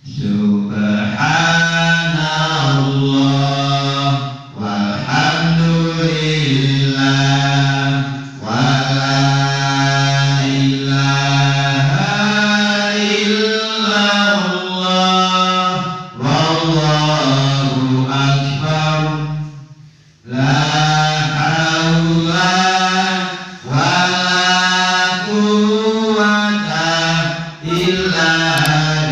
Subhanallah walhamdulillah wala ilaha illallah wallahu akbar la haula wala quwwata illa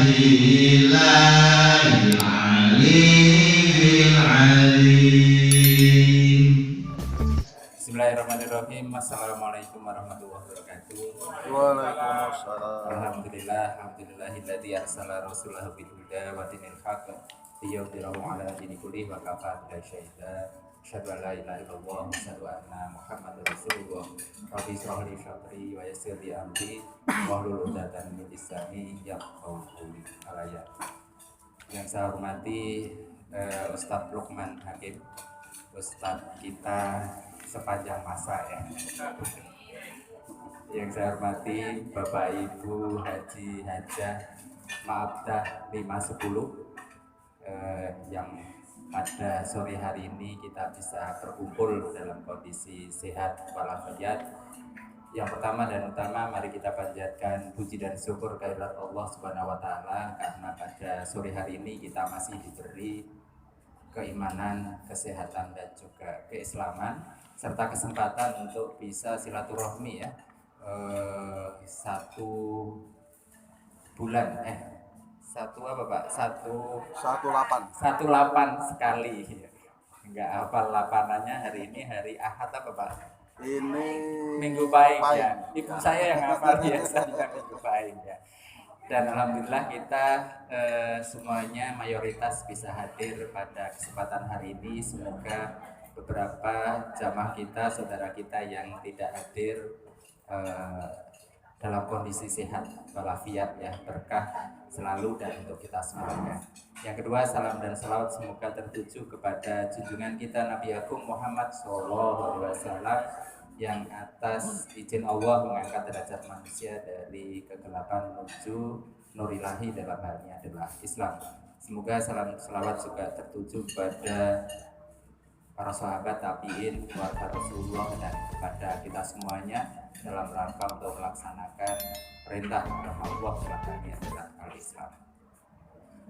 billahil aliyyil azim. Bismillahirrahmanirrahim. Assalamualaikum warahmatullahi wabarakatuh. Waalaikumsalam. Alhamdulillahilladzi arsala rasulahu bil huda wa dinil haqq liyudhhirahu 'ala dini kullihi wa kafaa billahi shahida. Asyhadu an la ilaha illallah wa asyhadu anna Muhammadar Rasulullah. Rabbi shrah li sadri wa yassir li amri wahlul 'uqdatam min lisani yafqahu qawli. Yang saya hormati Ustadz Lukman Hakim, Ustadz kita sepanjang masa ya. Yang saya hormati Bapak Ibu Haji Hajah Maabdah 510 yang pada sore hari ini kita bisa berkumpul dalam kondisi sehat walafiat. Yang pertama dan utama, mari kita panjatkan puji dan syukur kehadirat Allah Subhanahu wa taala karena pada sore hari ini kita masih diberi keimanan, kesehatan dan juga keislaman serta kesempatan untuk bisa silaturahmi ya. Satu bulan satu apa Pak? 18 sekali. Enggak hafal lapanannya. Hari ini hari Ahad apa Pak? ini Minggu Pahing ya. Ibu saya yang hafal biasanya Minggu Pahing ya. Dan alhamdulillah kita semuanya mayoritas bisa hadir pada kesempatan hari ini. Semoga beberapa jamaah kita, saudara kita yang tidak hadir dalam kondisi sehat walafiat ya, berkah selalu dan untuk kita semuanya. Yang kedua, salam dan salawat semoga tertuju kepada junjungan kita Nabi Agung Muhammad SAW yang atas izin Allah mengangkat derajat manusia dari kegelapan menuju nur ilahi, dalam hal ini adalah Islam. Semoga salam salawat juga tertuju kepada para sahabat tabi'in, keluarga Rasulullah dan kepada kita semuanya dalam rangka untuk melaksanakan perintah agama Allah dalam hal ini adalah al-Islam.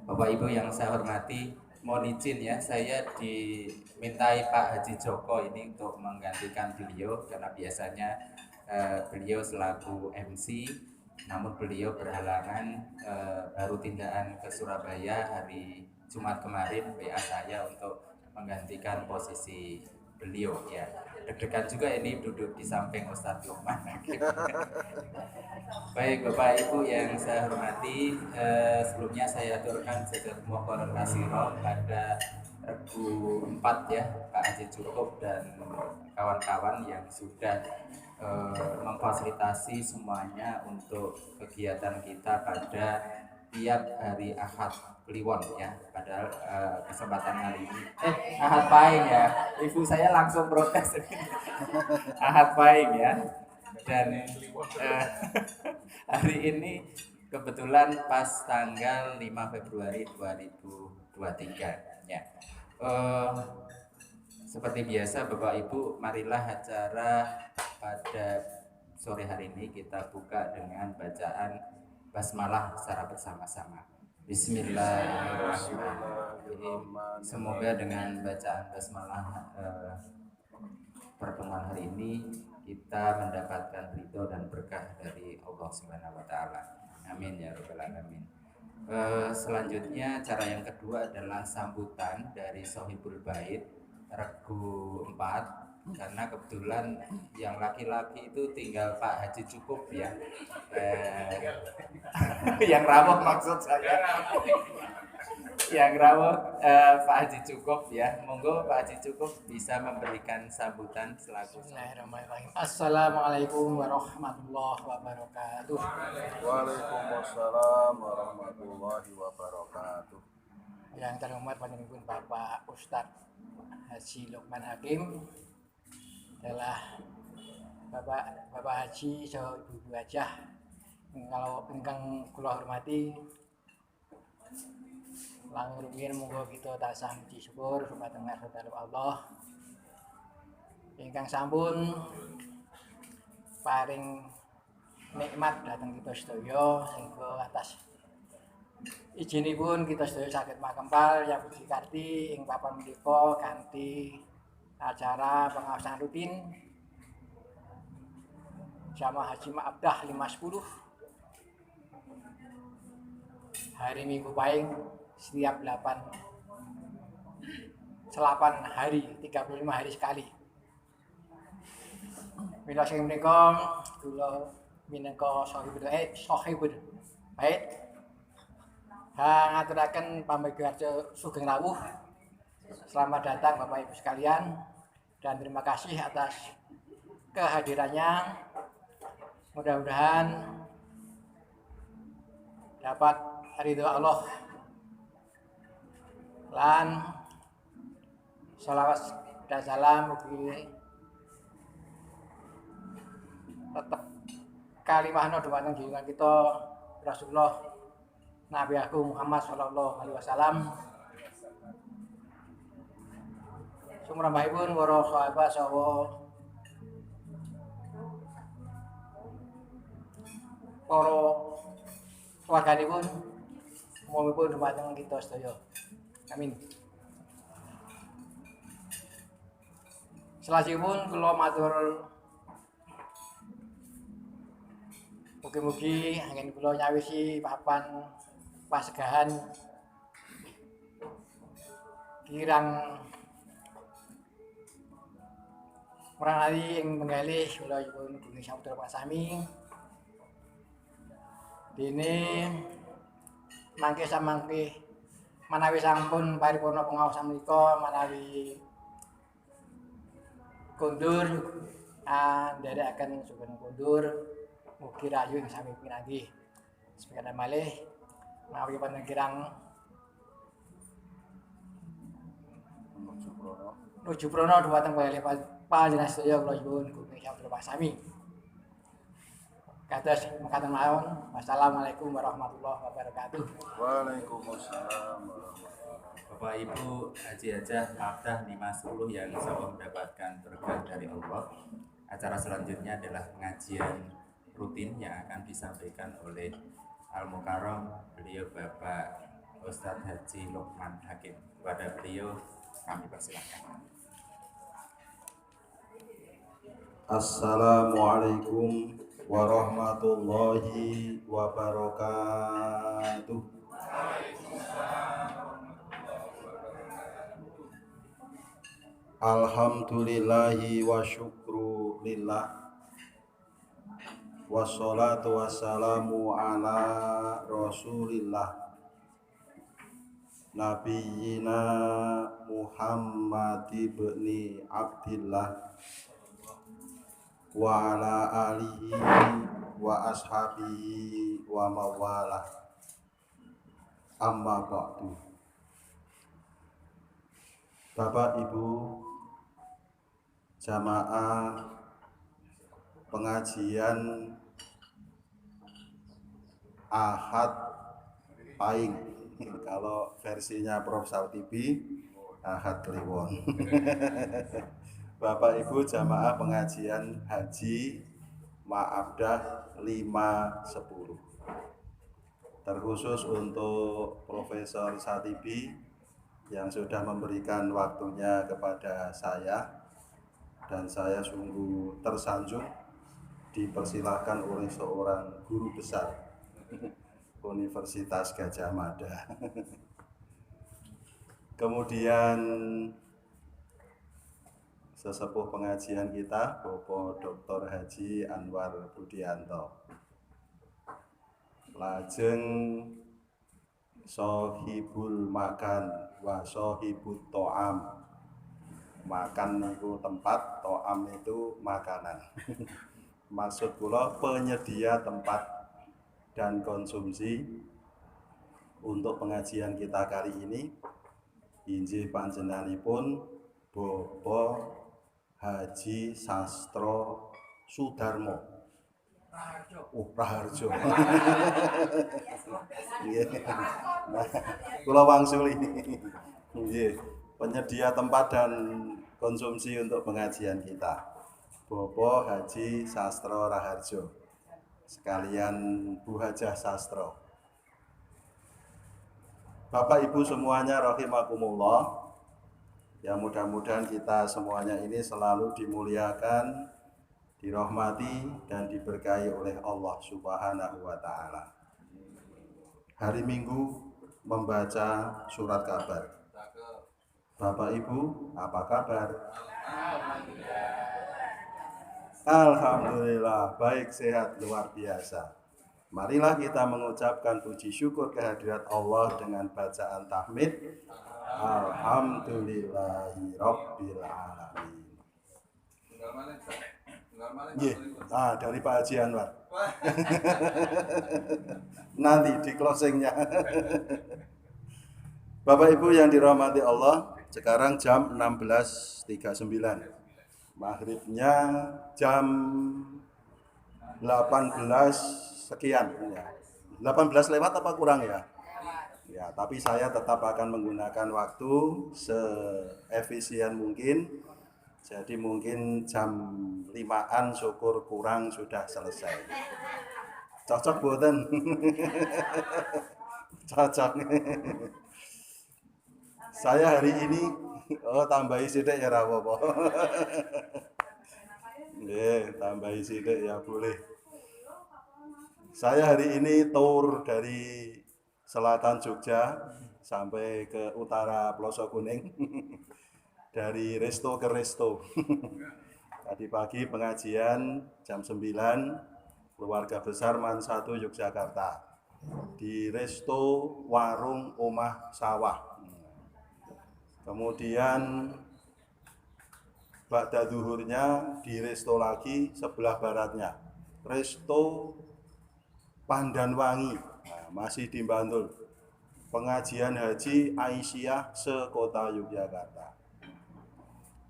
Bapak Ibu yang saya hormati, mohon izin ya, saya dimintai Pak Haji Joko ini untuk menggantikan beliau karena biasanya beliau selaku MC, namun beliau berhalangan, baru tindakan ke Surabaya hari Jumat kemarin, WA saya untuk menggantikan posisi beliau ya. Deg-degan juga ini duduk di samping Ustadz Lukman. Baik Bapak Ibu yang saya hormati, sebelumnya saya aturkan jazakumullah khairan pada Regu 4 ya, Pak Haji Cukup dan kawan-kawan yang sudah memfasilitasi semuanya untuk kegiatan kita pada tiap hari Ahad Kliwon ya. Padahal kesempatan hari ini Ahad Pahing ya. Ibu saya langsung protes. Ahad Pahing ya. Dan hari ini kebetulan pas tanggal 5 Februari 2023 ya. Seperti biasa Bapak Ibu, marilah acara pada sore hari ini kita buka dengan bacaan basmalah secara bersama-sama. Bismillahirrahmanirrahim. Semoga dengan bacaan basmalah pertemuan hari ini kita mendapatkan ridho dan berkah dari Allah Subhanahu wa taala. Amin ya rabbal alamin. Selanjutnya cara yang kedua adalah sambutan dari Sohibul Bait Regu 4. Karena kebetulan yang laki-laki itu tinggal Pak Haji Cukup ya, yang rawuh maksud saya, yang rawuh Pak Haji Cukup ya. Monggo Pak Haji Cukup bisa memberikan sambutan selaku. Bismillahirrahmanirrahim. Assalamualaikum warahmatullahi wabarakatuh. Waalaikumsalam warahmatullahi wabarakatuh. Yang terhormat panjenengan Bapak Ustadz Haji Lukman Hakim adalah Bapak Haji saha Ibu Hajah. Kalau ingkang kula hormati Langkung rumiyin monggo kita tansah muji syukur dumateng saudara Allah ingkang sampun paring nikmat dhateng kita sedaya sehingga atas ijinipun kita sedaya saged makempal yang puji karti ing papan menika kanthi acara pengawasan rutin Jamaah Haji Ma'abdah 510 hari Minggu Pahing setiap 8 hari 35 hari sekali. Mila sing menika kula minangka sahibul bait ngaturaken pambegarjo sugeng rawuh. Selamat datang Bapak Ibu sekalian dan terima kasih atas kehadirannya. Mudah-mudahan dapat ridho Allah lan sholawat dan salam mugi tetap kalimahna dumateng junjungan kita Rasulullah Nabi Agung Muhammad sallallahu alaihi wasallam. Sumrambahipun para sahabat saha para warganipun umumipun dumateng kita sedaya. Amin. Salajengipun kula matur mugi-mugi angin kula nyawisi papan pasegahan kirang meranali ing penggalih kula nyuwun gunung samudra pasami. Dene mangke samangke manawi sampun paripurna pengawasan menika manawi kondur nderekaken sugeng kondur mugi rayu ing sami pinanggih. Sepekana malih menawi panjenengan kirang nuju prana dhumateng panjenengan sedaya kula nyuwun gunung samudra pasami. Kados mekaten mawon. Wassalamualaikum warahmatullahi wabarakatuh. Waalaikumsalam warahmatullahi Bapak Ibu Haji Hajah Ma'abdah 510 yang sama mendapatkan berkah dari Allah. Acara selanjutnya adalah pengajian rutin yang akan disampaikan oleh Al-Mukarram beliau Bapak Ustadz Haji Lukman Hakim. Kepada beliau kami persilakan. Assalamualaikum warahmatullahi wabarakatuh. Alhamdulillahi wa syukru lillah wassalatu wassalamu ala rasulillah Nabiyyina Muhammad ibni Abdillah wa ala alihi wa ashabihi wa mawalah. Amma ba'du. Bapak Ibu jamaah pengajian Ahad Pahing. Kalau versinya Prof Sautibi Ahad Kliwon. Bapak Ibu jamaah pengajian Haji Ma'abdah 510. Terkhusus untuk Profesor Satibi yang sudah memberikan waktunya kepada saya, dan saya sungguh tersanjung dipersilahkan oleh seorang guru besar Universitas Gadjah Mada. Kemudian sesepuh pengajian kita Bapak Dr. Haji Anwar Budianto, lajeng sohibul makan wa sohibut to'am. Makan itu tempat, to'am itu makanan. Maksud kula penyedia tempat dan konsumsi untuk pengajian kita kali ini injih panjenenganipun Bapak Haji Sastro Sudarmo Raharjo. Nggih. Nah, kula wangsuli. Nggih, penyedia tempat dan konsumsi untuk pengajian kita. Bapak Haji Sastro Raharjo. Sekalian Bu Hajah Sastro. Bapak Ibu semuanya rahimakumullah. Ya mudah-mudahan kita semuanya ini selalu dimuliakan, dirahmati dan diberkahi oleh Allah Subhanahu wa taala. Hari Minggu membaca surat kabar. Bapak Ibu, apa kabar? Alhamdulillah, baik, sehat, luar biasa. Marilah kita mengucapkan puji syukur kehadirat Allah dengan bacaan tahmid. Alhamdulillahi Rabbil Alamin. Dari Pak Haji Anwar. Nanti di closingnya. Bapak Ibu yang dirahmati Allah, sekarang jam 16.39. Maghribnya jam 18 sekian ya. 18 lewat apa kurang ya? Ya, tapi saya tetap akan menggunakan waktu seefisien mungkin. Jadi mungkin jam 5-an syukur kurang sudah selesai. Cocok boten? Cocok. Saya hari ini tambahi sithik ya ra apa-apa. Nggih, tambahi sithik ya boleh. Saya hari ini tour dari selatan Jogja sampai ke utara Ploso Kuning. Dari resto ke resto. Tadi pagi pengajian jam 9, keluarga besar Man 1 Yogyakarta. Di resto warung Omah Sawah. Kemudian ba'da zuhurnya di resto lagi sebelah baratnya. Resto Pandanwangi, masih di Bantul. Pengajian haji Aisyah sekota Yogyakarta.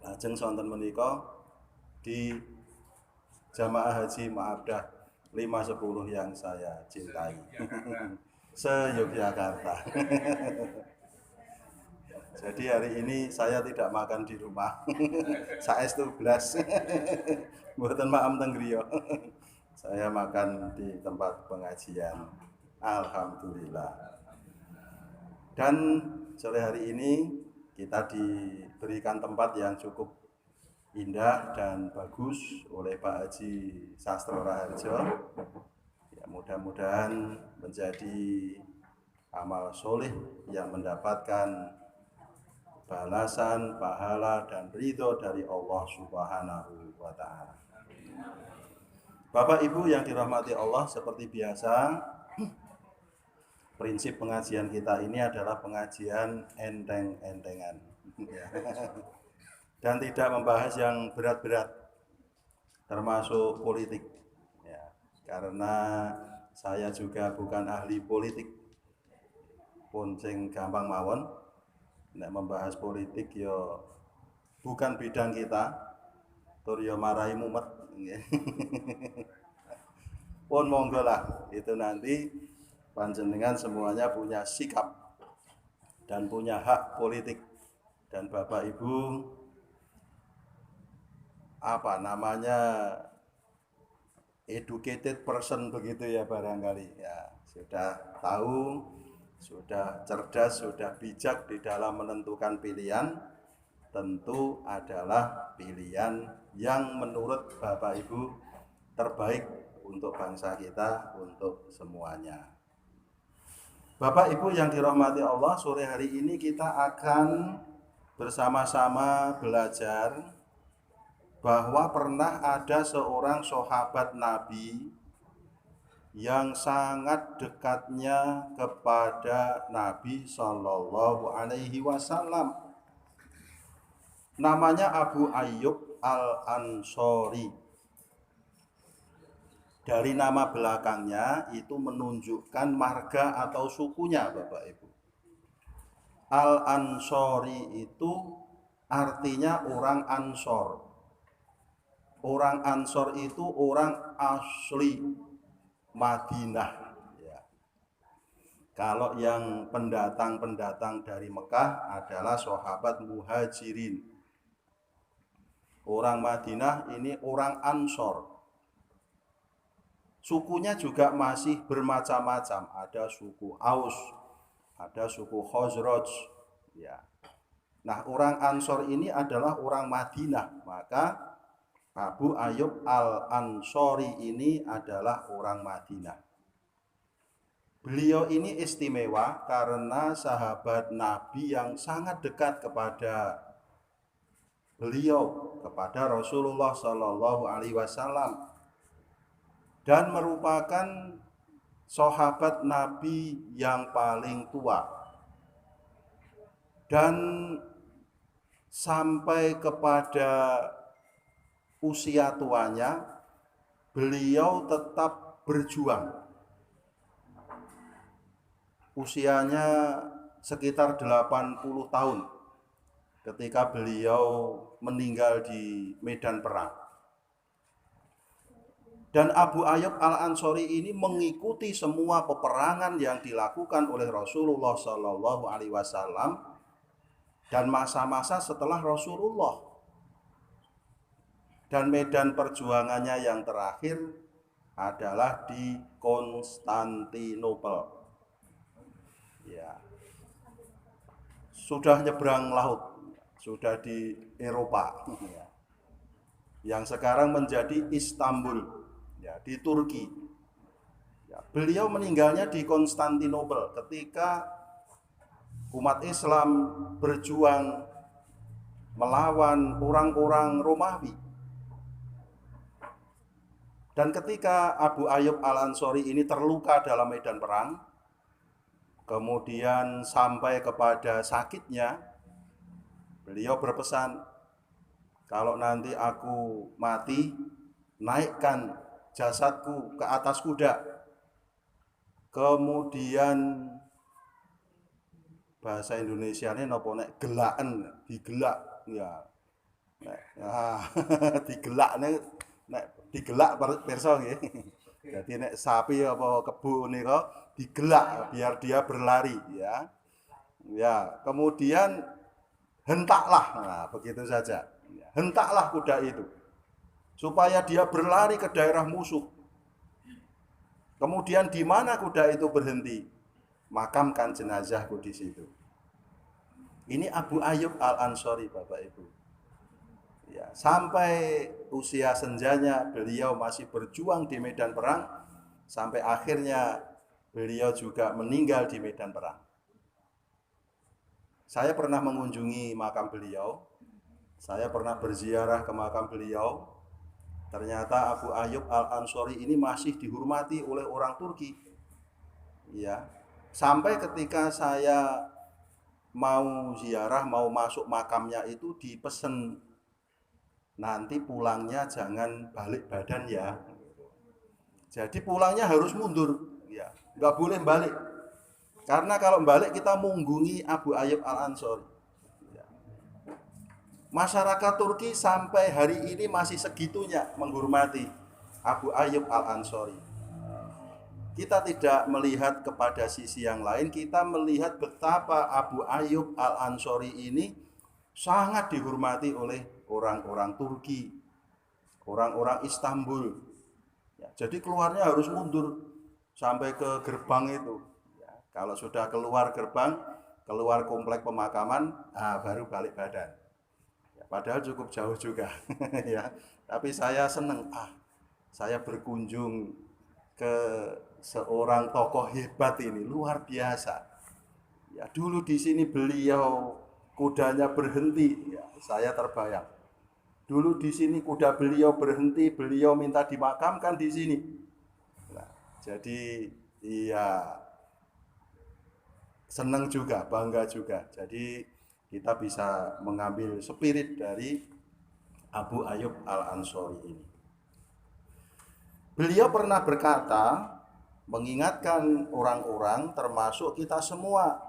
Lajeng sonten menika di jamaah haji Maabdah 510 yang saya cintai. Se-Yogyakarta. Jadi hari ini saya tidak makan di rumah. Saestu blas. Mboten maem teng griya. Saya makan di tempat pengajian. Alhamdulillah. Dan sore hari ini kita diberikan tempat yang cukup indah dan bagus oleh Pak Haji Sastro Raharjo. Ya, mudah-mudahan menjadi amal soleh yang mendapatkan balasan, pahala dan ridho dari Allah Subhanahu wa taala. Bapak Ibu yang dirahmati Allah, seperti biasa prinsip pengajian kita ini adalah pengajian enteng-entengan. Dan tidak membahas yang berat-berat, termasuk politik. Ya, karena saya juga bukan ahli politik, pun sing gampang mawon. Nek membahas politik yo bukan bidang kita, tur yo marahi mumet. Pun monggo lah, itu nanti panjenengan semuanya punya sikap dan punya hak politik. Dan Bapak Ibu educated person begitu ya barangkali ya, sudah tahu, sudah cerdas, sudah bijak di dalam menentukan pilihan. Tentu adalah pilihan yang menurut Bapak Ibu terbaik untuk bangsa kita, untuk semuanya. Bapak Ibu yang dirahmati Allah, sore hari ini kita akan bersama-sama belajar bahwa pernah ada seorang sahabat Nabi yang sangat dekatnya kepada Nabi Shallallahu Alaihi Wasallam. Namanya Abu Ayyub Al-Ansori. Dari nama belakangnya itu menunjukkan marga atau sukunya, Bapak Ibu. Al-Ansori itu artinya orang Ansor. orang Ansor itu orang asli Madinah. Ya. Kalau yang pendatang-pendatang dari Mekah adalah sahabat Muhajirin. Orang Madinah ini orang Ansor. Sukunya juga masih bermacam-macam. Ada suku Aus, ada suku Khazraj. Ya. Nah, orang Ansor ini adalah orang Madinah. Maka Abu Ayyub Al-Ansori ini adalah orang Madinah. Beliau ini istimewa karena sahabat Nabi yang sangat dekat kepada beliau, kepada Rasulullah Shallallahu Alaihi Wasallam, dan merupakan sahabat Nabi yang paling tua. Dan sampai kepada usia tuanya, beliau tetap berjuang. Usianya sekitar 80 tahun ketika beliau meninggal di medan perang. Dan Abu Ayyub Al-Ansori ini mengikuti semua peperangan yang dilakukan oleh Rasulullah Shallallahu Alaihi Wasallam dan masa-masa setelah Rasulullah. Dan medan perjuangannya yang terakhir adalah di Konstantinopel. Ya, sudah nyebrang laut, sudah di Eropa. Ya. Yang sekarang menjadi Istanbul. Ya, di Turki. Ya, beliau meninggalnya di Konstantinopel ketika umat Islam berjuang melawan orang-orang Romawi. Dan ketika Abu Ayyub Al-Ansori ini terluka dalam medan perang, kemudian sampai kepada sakitnya, beliau berpesan, kalau nanti aku mati, naikkan jasadku ke atas kuda. Kemudian bahasa Indonesianya nopo nek gelaken, digelak ya. Digelak nek digelak pirsa nggih. Jadi nek sapi apa kebo nika digelak biar dia berlari ya. Ya, kemudian hentaklah. Nah, begitu saja. Hentaklah kuda itu supaya dia berlari ke daerah musuh. Kemudian di mana kuda itu berhenti, makamkan jenazahku di situ. Ini Abu Ayyub Al-Ansori, Bapak Ibu. Ya, sampai usia senjanya beliau masih berjuang di medan perang, sampai akhirnya beliau juga meninggal di medan perang. Saya pernah mengunjungi makam beliau, saya pernah berziarah ke makam beliau. Ternyata Abu Ayyub Al-Ansori ini masih dihormati oleh orang Turki. Ya. Sampai ketika saya mau ziarah, mau masuk makamnya itu dipesen, nanti pulangnya jangan balik badan ya. Jadi pulangnya harus mundur, ya. Nggak boleh balik. Karena kalau balik kita munggungi Abu Ayyub Al-Ansori. Masyarakat Turki sampai hari ini masih segitunya menghormati Abu Ayyub Al-Ansori. Kita tidak melihat kepada sisi yang lain, kita melihat betapa Abu Ayyub Al-Ansori ini sangat dihormati oleh orang-orang Turki, orang-orang Istanbul. Ya, jadi keluarnya harus mundur sampai ke gerbang itu. Ya, kalau sudah keluar gerbang, keluar komplek pemakaman, baru balik badan. Padahal cukup jauh juga ya. Tapi saya senang, saya berkunjung ke seorang tokoh hebat ini, luar biasa. Ya, dulu di sini beliau kudanya berhenti, ya, saya terbayang. Dulu di sini kuda beliau berhenti, beliau minta dimakamkan di sini. Nah, jadi iya senang juga, bangga juga. Jadi kita bisa mengambil spirit dari Abu Ayyub Al-Ansori ini. Beliau pernah berkata, mengingatkan orang-orang termasuk kita semua.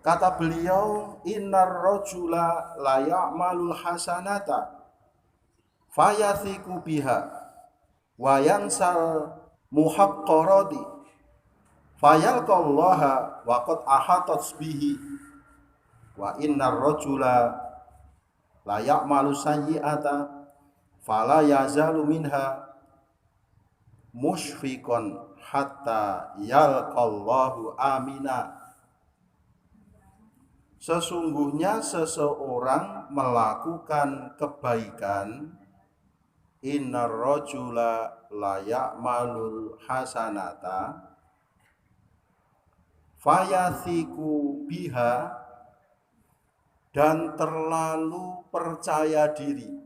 Kata beliau, innar rajula la ya'malul hasanata fayathiku biha wa yansal muhaqqarati fayalqallaha wa qad ahatat bihi wa innar rajula la ya'malu sayyi'ata fala yazalu minha musyfiqan hatta yalqallahu amina. Sesungguhnya seseorang melakukan kebaikan, innar rajula la ya'malul hasanata fayathiku biha, dan terlalu percaya diri,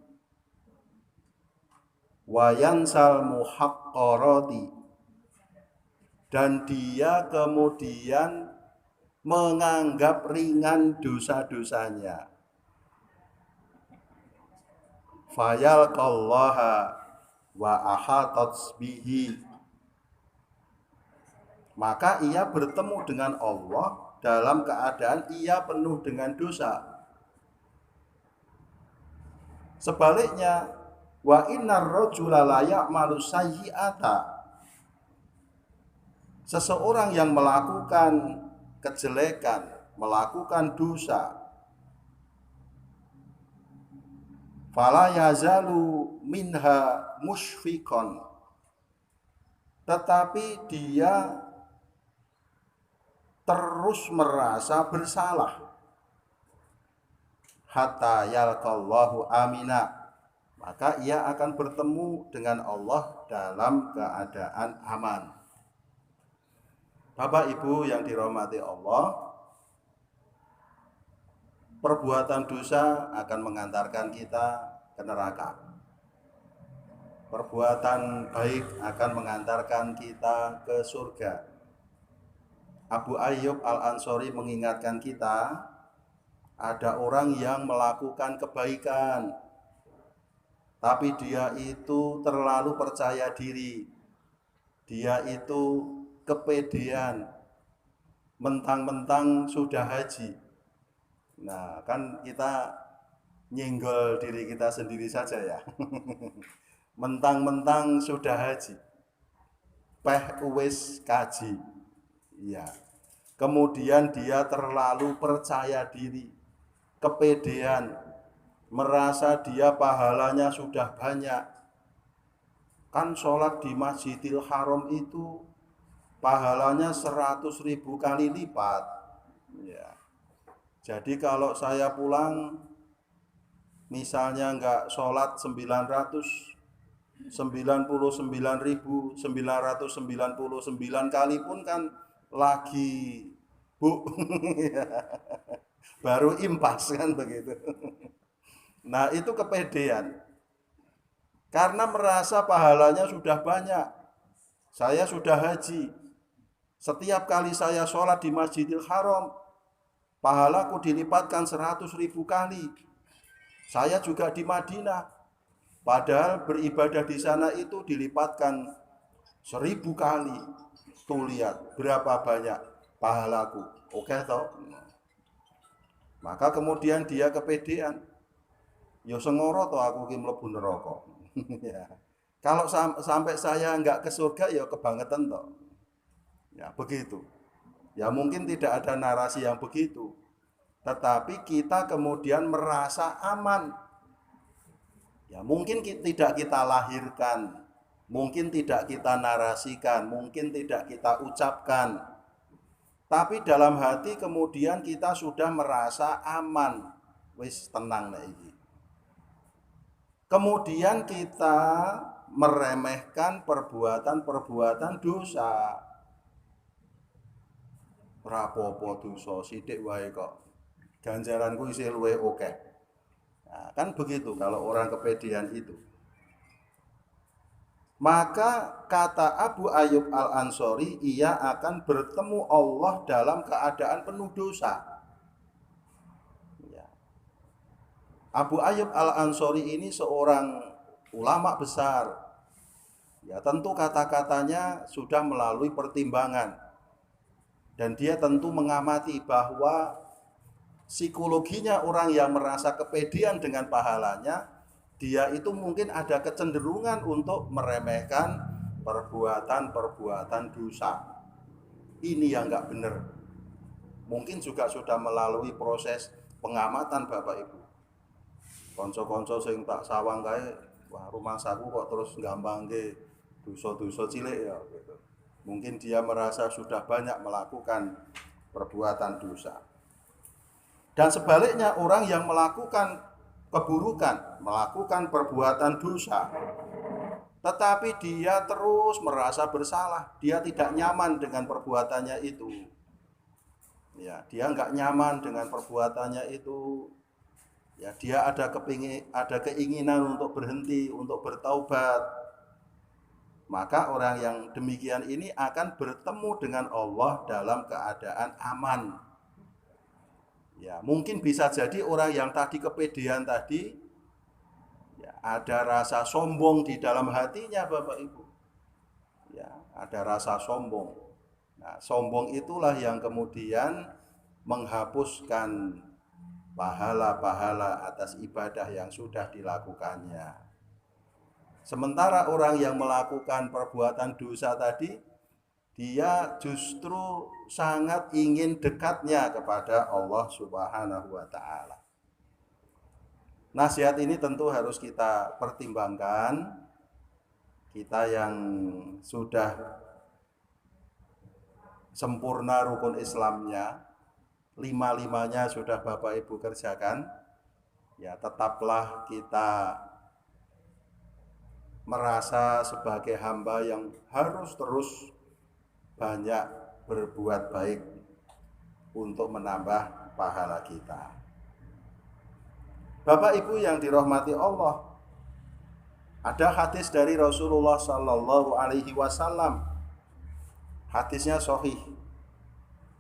wayansal muhaqqarati, dan dia kemudian menganggap ringan dosa-dosanya, fayalqallaha wa ahatat bihi, maka ia bertemu dengan Allah dalam keadaan ia penuh dengan dosa. Sebaliknya, wa innar rajula la ya'malu sayyi'ata, seseorang yang melakukan kejelekan, melakukan dosa, fala yazalu minha musyfiqan, tetapi dia terus merasa bersalah, hatta yalqallahu amina, maka ia akan bertemu dengan Allah dalam keadaan aman. Bapak Ibu yang dirahmati Allah, perbuatan dosa akan mengantarkan kita ke neraka. Perbuatan baik akan mengantarkan kita ke surga. Abu Ayyub Al-Ansori mengingatkan kita, ada orang yang melakukan kebaikan, tapi dia itu terlalu percaya diri, dia itu kepedean, mentang-mentang sudah haji. Nah, kan kita nyenggol diri kita sendiri saja ya. Mentang-mentang sudah haji, peh wis kaji. Ya. Kemudian dia terlalu percaya diri, kepedean, merasa dia pahalanya sudah banyak. Kan sholat di Masjidil Haram itu pahalanya 100.000 kali lipat. Ya. Jadi kalau saya pulang, misalnya enggak sholat 999.999 kali pun kan lagi baru impas kan begitu. Nah itu kepedean, karena merasa pahalanya sudah banyak. Saya sudah haji, setiap kali saya sholat di Masjidil Haram, pahalaku dilipatkan 100.000 kali. Saya juga di Madinah, padahal beribadah di sana itu dilipatkan 1000 kali. Tuh lihat berapa banyak pahalaku. Oke toh? Maka kemudian dia kepedean. Ya sengoro toh aku ki mlebu neraka. Ya. Kalau sampai saya enggak ke surga ya kebangetan toh. Ya begitu. Ya mungkin tidak ada narasi yang begitu. Tetapi kita kemudian merasa aman. Ya mungkin tidak kita lahirkan, mungkin tidak kita narasikan, mungkin tidak kita ucapkan. Tapi dalam hati kemudian kita sudah merasa aman. Wis tenang nek iki. Kemudian kita meremehkan perbuatan-perbuatan dosa. Rapopo dosa sithik wae kok. Ganjaranku isih luwih akeh. Nah, kan begitu kalau orang kepedean itu. Maka kata Abu Ayyub Al-Ansori, ia akan bertemu Allah dalam keadaan penuh dosa. Ya. Abu Ayyub Al-Ansori ini seorang ulama besar. Ya, tentu kata-katanya sudah melalui pertimbangan. Dan dia tentu mengamati bahwa psikologinya orang yang merasa kepedean dengan pahalanya dia itu mungkin ada kecenderungan untuk meremehkan perbuatan-perbuatan dosa. Ini yang nggak benar. Mungkin juga sudah melalui proses pengamatan Bapak Ibu. Konco-konco sing tak sawang kae, wah rumah saku kok terus gampang ke dosa-dosa cilik ya gitu. Mungkin dia merasa sudah banyak melakukan perbuatan dosa. Dan sebaliknya orang yang melakukan keburukan, melakukan perbuatan dosa, tetapi dia terus merasa bersalah, dia tidak nyaman dengan perbuatannya itu. Ya, dia nggak nyaman dengan perbuatannya itu. Ya, dia ada keinginan untuk berhenti, untuk bertaubat. Maka orang yang demikian ini akan bertemu dengan Allah dalam keadaan aman. Ya, mungkin bisa jadi orang yang tadi kepedean tadi, ya, ada rasa sombong di dalam hatinya Bapak Ibu. Ya, ada rasa sombong. Nah, sombong itulah yang kemudian menghapuskan pahala-pahala atas ibadah yang sudah dilakukannya. Sementara orang yang melakukan perbuatan dosa tadi, dia justru sangat ingin dekatnya kepada Allah Subhanahu wa Ta'ala. Nasihat ini tentu harus kita pertimbangkan. Kita yang sudah sempurna rukun Islamnya, 5-5-nya sudah Bapak Ibu kerjakan, ya tetaplah kita merasa sebagai hamba yang harus terus banyak berbuat baik untuk menambah pahala kita. Bapak Ibu yang dirahmati Allah, ada hadis dari Rasulullah Sallallahu Alaihi Wasallam. Hadisnya sahih.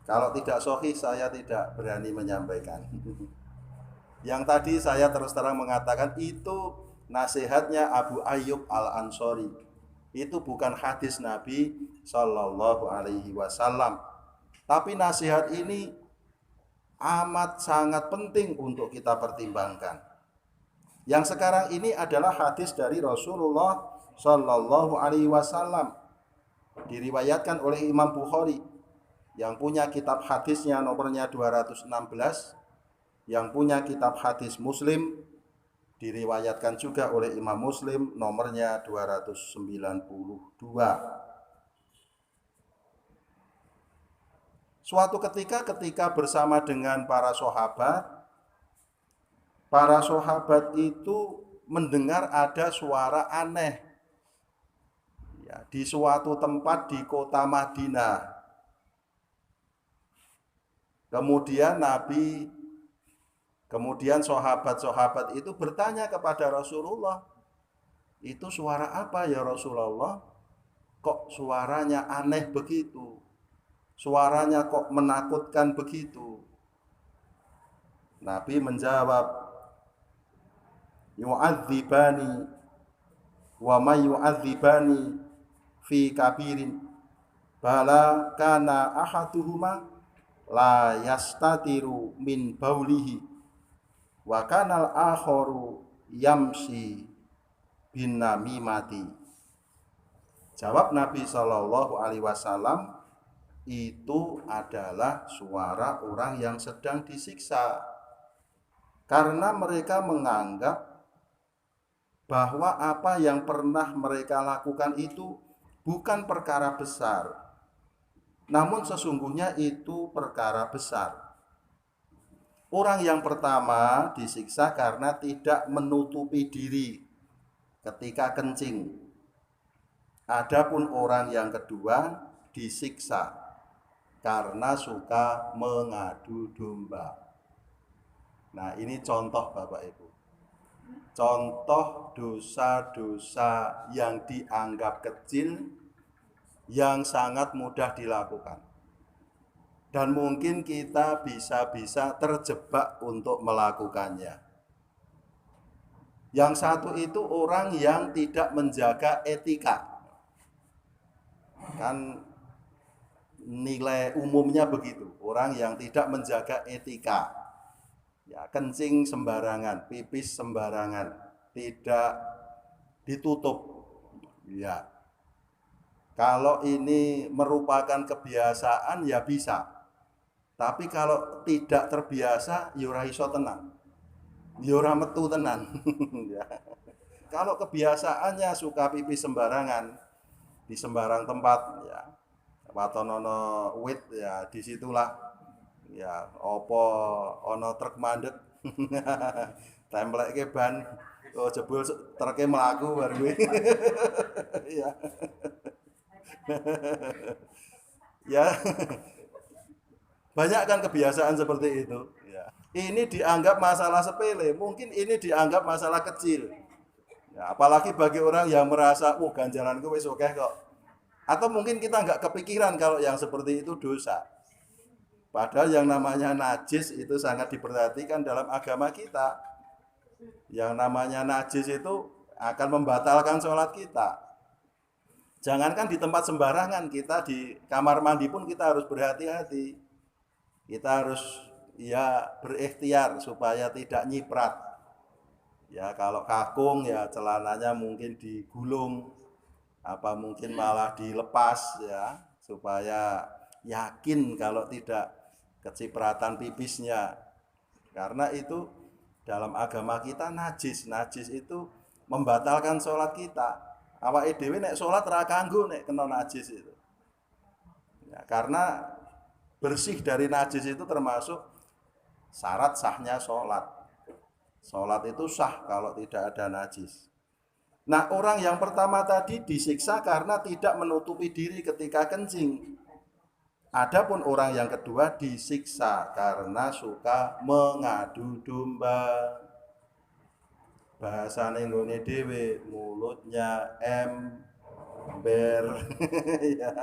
Kalau tidak sahih saya tidak berani menyampaikan. Yang tadi saya terus terang mengatakan itu nasihatnya Abu Ayyub Al-Ansori. Itu bukan hadis Nabi Sallallahu Alaihi Wasallam. Tapi nasihat ini amat sangat penting untuk kita pertimbangkan. Yang sekarang ini adalah hadis dari Rasulullah Sallallahu Alaihi Wasallam. Diriwayatkan oleh Imam Bukhari yang punya kitab hadisnya nomornya 216, yang punya kitab hadis Muslim diriwayatkan juga oleh Imam Muslim nomornya 292. Suatu ketika bersama dengan para sahabat itu mendengar ada suara aneh ya, di suatu tempat di kota Madinah. Kemudian sahabat-sahabat itu bertanya kepada Rasulullah, itu suara apa ya Rasulullah? Kok suaranya aneh begitu? Suaranya kok menakutkan begitu? Nabi menjawab, yu'adzibani wa may yu'adzibani fi kabirin bala kana ahaduhuma la yastatiru min baulihi wa kanal akharu yamsi bin namimati. Jawab Nabi Shallallahu Alaihi Wasallam, itu adalah suara orang yang sedang disiksa karena mereka menganggap bahwa apa yang pernah mereka lakukan itu bukan perkara besar, namun sesungguhnya itu perkara besar. Orang yang pertama disiksa karena tidak menutupi diri ketika kencing. Adapun orang yang kedua disiksa karena suka mengadu domba. Nah, ini contoh Bapak Ibu. Contoh dosa-dosa yang dianggap kecil yang sangat mudah dilakukan. Dan mungkin kita bisa terjebak untuk melakukannya. Yang satu itu orang yang tidak menjaga etika. Kan nilai umumnya begitu, orang yang tidak menjaga etika. Ya, kencing sembarangan, pipis sembarangan, tidak ditutup. Ya. Kalau ini merupakan kebiasaan ya bisa. Tapi kalau tidak terbiasa ya ora iso tenan. Ya ora metu tenan. Ya. Kalau kebiasaannya suka pipis sembarangan di sembarang tempat ya. Watonono wit ya disitulah ya apa ana truk mandek templeke ban oh jebul truke mlaku bar kuwi. Ya. Ya. Banyak kan kebiasaan seperti itu ya. Ini dianggap masalah sepele, mungkin ini dianggap masalah kecil ya, apalagi bagi orang yang merasa ganjalanku wis akeh kok, atau mungkin kita nggak kepikiran kalau yang seperti itu dosa, padahal yang namanya najis itu sangat diperhatikan dalam agama kita. Yang namanya najis itu akan membatalkan sholat kita. Jangankan di tempat sembarangan, kita di kamar mandi pun kita harus berhati-hati. Kita harus ya berikhtiar supaya tidak nyiprat. Ya kalau kakung ya celananya mungkin digulung, apa mungkin malah dilepas ya supaya yakin kalau tidak kecipratan pipisnya. Karena itu dalam agama kita najis itu membatalkan sholat kita. Awake dhewe nek sholat ra kanggo nek kena najis itu. Ya, karena bersih dari najis itu termasuk syarat sahnya sholat. Sholat itu sah kalau tidak ada najis. Nah, orang yang pertama tadi disiksa karena tidak menutupi diri ketika kencing. Adapun orang yang kedua disiksa karena suka mengadu domba. Bahasane nggone dhewe mulutnya ember. Ya.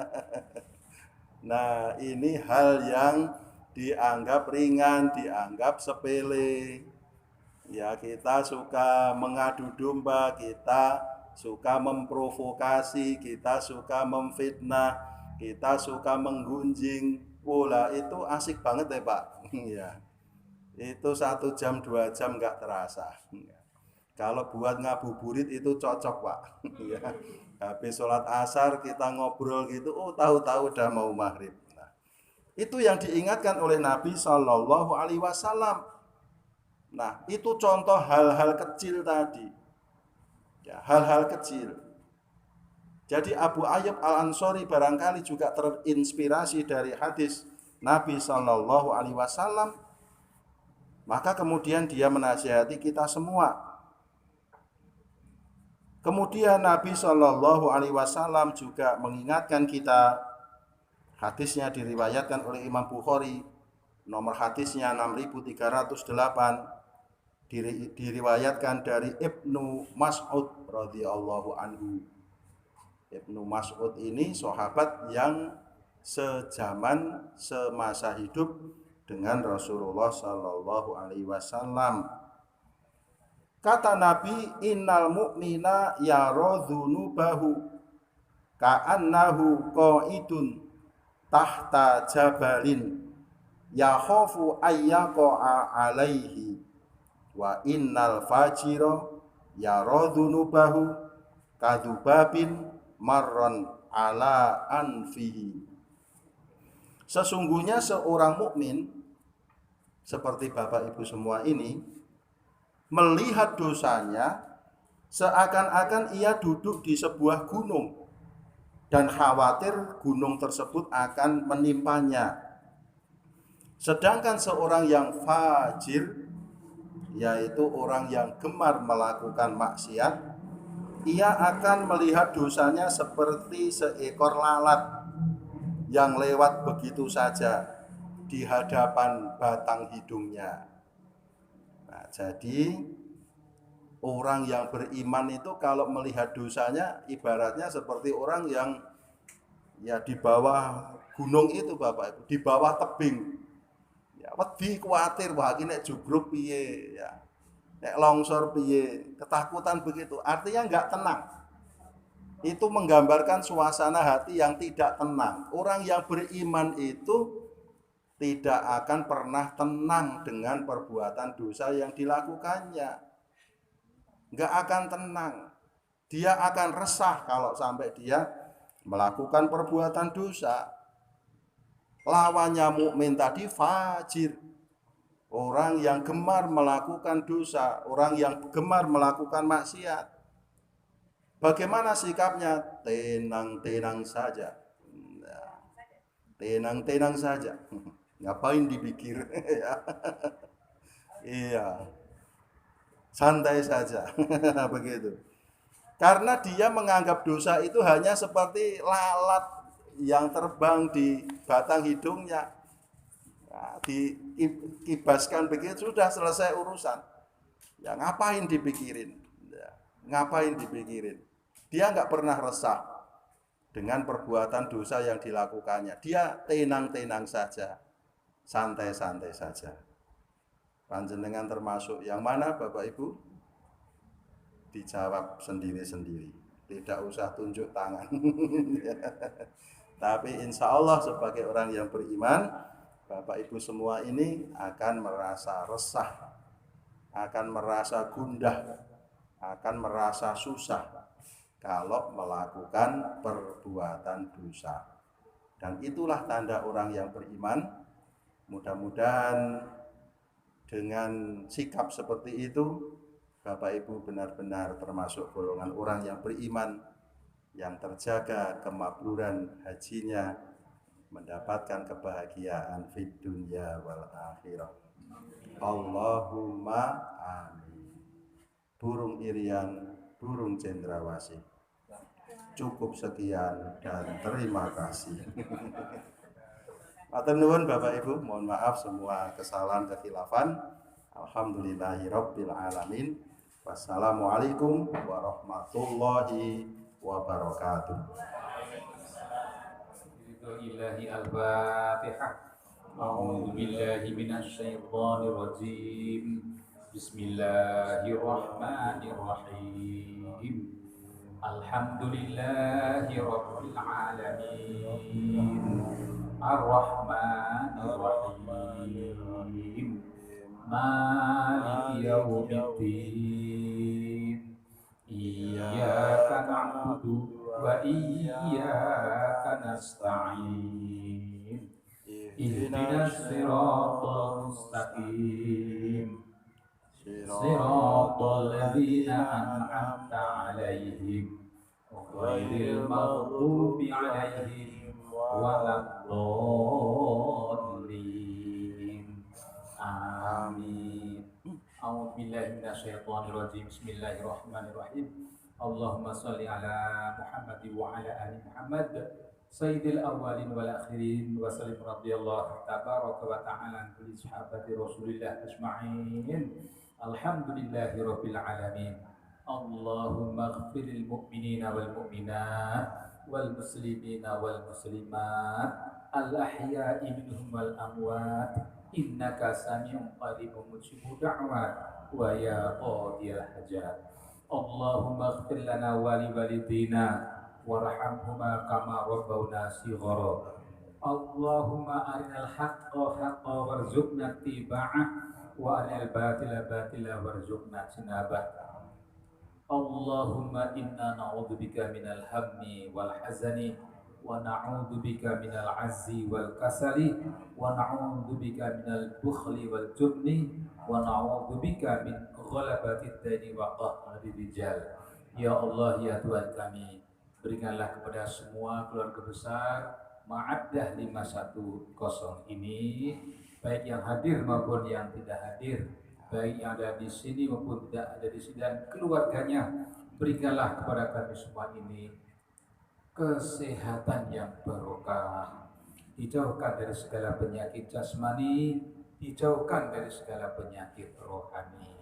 Nah, ini hal yang dianggap ringan, dianggap sepele. Ya, kita suka mengadu domba, kita suka memprovokasi, kita suka memfitnah, kita suka menggunjing. Bola itu asik banget ya Pak. Ya. Itu 1 jam 2 jam nggak terasa. Ya. Kalau buat ngabuburit itu cocok Pak. Ya. Habis sholat asar kita ngobrol gitu, tahu-tahu udah mau maghrib. Nah, itu yang diingatkan oleh Nabi Shallallahu Alaihi Wasallam. Nah, itu contoh hal-hal kecil tadi. Ya, hal-hal kecil. Jadi Abu Ayyub Al-Ansori barangkali juga terinspirasi dari hadis Nabi Shallallahu Alaihi Wasallam. Maka kemudian dia menasihati kita semua. Kemudian Nabi Shallallahu Alaihi Wasallam juga mengingatkan kita, hadisnya diriwayatkan oleh Imam Bukhari, nomor hadisnya 6308, diriwayatkan dari Ibnu Mas'ud radhiyallahu anhu. Ibnu Mas'ud ini sahabat yang sejaman semasa hidup dengan Rasulullah Shallallahu Alaihi Wasallam. Kata Nabi, innal mu'mina yara dzunubahu ka'annahu qa'idun tahta jabalin yakhafu ayyaqa'a alaihi wa innal fajira yara dzunubahu kadubabin marron ala anfihi. Sesungguhnya seorang mukmin seperti Bapak Ibu semua ini melihat dosanya seakan-akan ia duduk di sebuah gunung dan khawatir gunung tersebut akan menimpanya. Sedangkan seorang yang fajir, yaitu orang yang gemar melakukan maksiat, ia akan melihat dosanya seperti seekor lalat yang lewat begitu saja di hadapan batang hidungnya. Nah, jadi orang yang beriman itu kalau melihat dosanya ibaratnya seperti orang yang ya di bawah gunung itu Bapak Ibu, di bawah tebing. Ya wedi kuatir wah iki nek jugruk piye ya. Nek longsor piye, ketakutan begitu. Artinya enggak tenang. Itu menggambarkan suasana hati yang tidak tenang. Orang yang beriman itu tidak akan pernah tenang dengan perbuatan dosa yang dilakukannya. nggak akan tenang. Dia akan resah kalau sampai dia melakukan perbuatan dosa. Lawannya mukmin tadi fajir. Orang yang gemar melakukan dosa, orang yang gemar melakukan maksiat. Bagaimana sikapnya? Tenang-tenang saja. Tenang-tenang saja. Ngapain dipikir? Iya. Santai saja. Begitu. Karena dia menganggap dosa itu hanya seperti lalat yang terbang di batang hidungnya. Nah, dikibaskan begitu sudah selesai urusan. Ya ngapain dipikirin? Ya, ngapain dipikirin? Dia nggak pernah resah dengan perbuatan dosa yang dilakukannya. Dia tenang-tenang saja, santai-santai saja. Panjenengan termasuk yang mana Bapak Ibu? Dijawab sendiri-sendiri, tidak usah tunjuk tangan. Tapi insya Allah sebagai orang yang beriman, Bapak Ibu semua ini akan merasa resah, akan merasa gundah, akan merasa susah kalau melakukan perbuatan dosa. Dan itulah tanda orang yang beriman. Mudah-mudahan dengan sikap seperti itu Bapak Ibu benar-benar termasuk golongan orang yang beriman, yang terjaga kemakburan hajinya, mendapatkan kebahagiaan fid dunya wal akhirah. Allahumma amin. Burung irian, burung cendrawasih. Cukup sekian dan terima kasih. Matur nuwun Bapak Ibu, mohon maaf semua kesalahan kekhilafan. Alhamdulillahirabbil alamin. Wassalamualaikum warahmatullahi wabarakatuh. Ilahi al-Fatihah. A'udzu billahi minasyaitonir rajim. Bismillahirrahmanirrahim. Alhamdulillahi rabbil alamin. Ar-Rahmanir Rahim. Maliki yaumiddin. Iyyaka na'budu wa iyyaka nasta'in. Ihdinas siratal mustaqim. Siratal ladzina an'amta 'alaihim ghairil maghdubi 'alaihim waladdallin. Amin. A'udzu billahi minasyaitonir rajim. Bismillahirrahmanirrahim. Allahumma shalli ala Muhammad wa ala ali Muhammad sayyidil awwalin wal akhirin wa sallim radhiyallahu tabaraka wa ta'ala an kulli sahabati Rasulillah ajma'in. Alhamdulillahi rabbil alamin. Allahumma ighfiril mu'minina wal mu'minat wal muslimina wal muslimat al ahya'i minhum wal amwat innaka sami'un qaribun mujibud da'wat wa ya qadiyal hajat. Allahumma ighfir lana wa li walidina warhamhuma kama rabbawna shighara. Allahumma arinal haqqa haqqan warzuqna ittiba'ah wa arinal batila batila warzuqna ijtinabah. Allahumma inna na'udzubika minal hammi wal hazani wa na'udzubika minal azzi wal kasali wa na'udzubika minal bukhli wal jubni wa na'udzubika min ghalabatid daini wa qahri rijal. Ya Allah, ya Tuhan kami, berikanlah kepada semua keluarga besar Ma'addah 510 ini, baik yang hadir maupun yang tidak hadir, baik yang ada di sini maupun tidak ada di sini, dan keluarganya, berikanlah kepada kami semua ini kesehatan yang barokah, dijauhkan dari segala penyakit jasmani, dijauhkan dari segala penyakit rohani.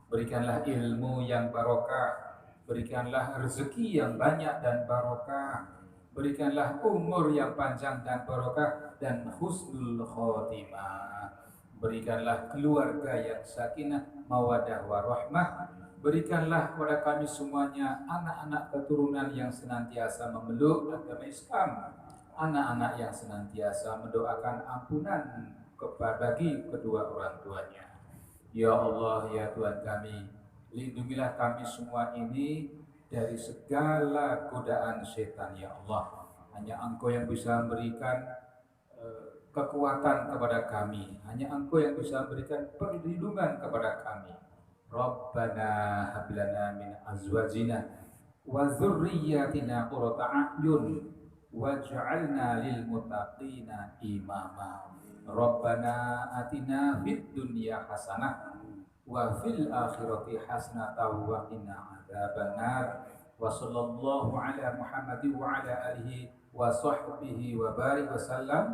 Berikanlah ilmu yang barokah, berikanlah rezeki yang banyak dan barokah, berikanlah umur yang panjang dan barokah dan husnul khotimah. Berikanlah keluarga yang sakinah, mawadah warahmah. Berikanlah kepada kami semuanya anak-anak keturunan yang senantiasa memeluk agama Islam, anak-anak yang senantiasa mendoakan ampunan bagi kedua orang tuanya. Ya Allah, ya Tuhan kami, Lindungilah kami semua ini dari segala godaan setan ya Allah. Hanya Engkau yang bisa memberikan kekuatan kepada kami. Hanya Engkau yang bisa memberikan perlindungan kepada kami. Rabbana hab lana min azwajina wa dzurriyyatina qurrata a'yun waj'alna lil muttaqina imama. Rabbana atina fid dunya hasanah wa fil akhirati hasanatan wa qina adzabannar. Wa sallallahu ala Muhammadin wa ala alihi wa sahbihi wa barik wa sallam.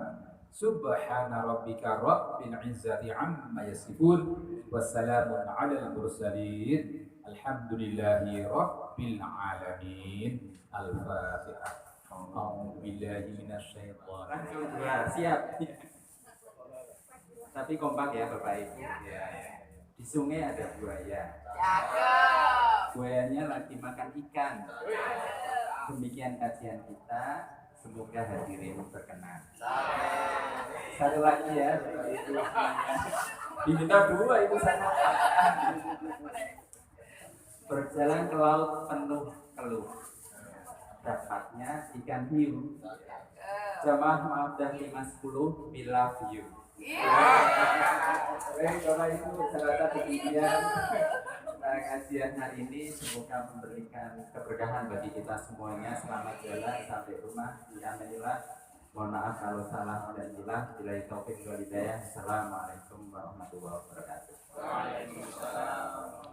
Subhana rabbika rabbil izzati amma yasifun wassalamun alal mursalin alhamdulillahi rabbil alamin. Al-Fatihah. A'udzu billahi minasyaitonir rajim. Siap. Tapi kompak ya Bapak Ibu. Ya. Di sungai ada buaya. Buayanya lagi makan ikan. Demikian kajian kita. Semoga hadirin berkenan. Satu lagi ya Bapak Ibu. Diminta dua itu sama. Berjalan ke laut penuh keluh. Dapatnya ikan hiu. Jamaah maaf dah 5-10, we love you. Baik Bapak Ibu, saudara demikian kajian hari ini, semoga memberikan keberkahan bagi kita semuanya. Selamat jalan sampai rumah. Alhamdulillah. Mohon maaf kalau salah dan hilang. Bila taufik wal hidayah. Assalamualaikum warahmatullahi wabarakatuh. Waalaikumsalam.